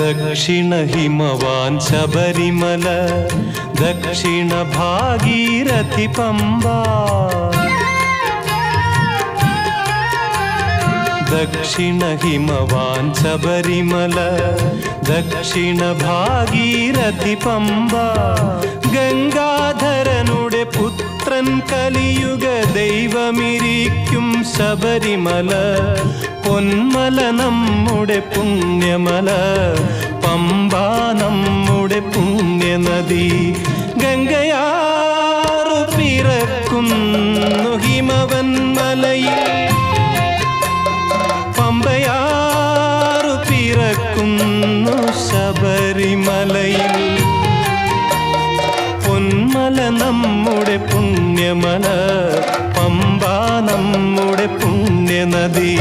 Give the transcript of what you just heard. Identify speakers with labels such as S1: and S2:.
S1: ദക്ഷിണ ഹിമവാൻ ശബരിമല, ദക്ഷിണ ഭാഗീരഥി പമ്പ. ദക്ഷിണ ഹിമവാൻ ശബരിമല, ദക്ഷിണ ഭാഗീരഥി പമ്പ. ഗംഗാധരനുടെ പുത്രൻ കലിയുഗ ദൈവമിരിക്കും ശബരിമല. പൊന്മല നമ്മുടെ പുണ്യമല, പമ്പ നമ്മുടെ പുണ്യനദി. ഗംഗയാറു പിറക്കുന്നു ഹിമവൻ മലയിൽ, പമ്പയാറു പിറക്കുന്നു ശബരിമലയിൽ. പൊന്മല നമ്മുടെ പുണ്യമല, പമ്പ നമ്മുടെ പുണ്യനദി.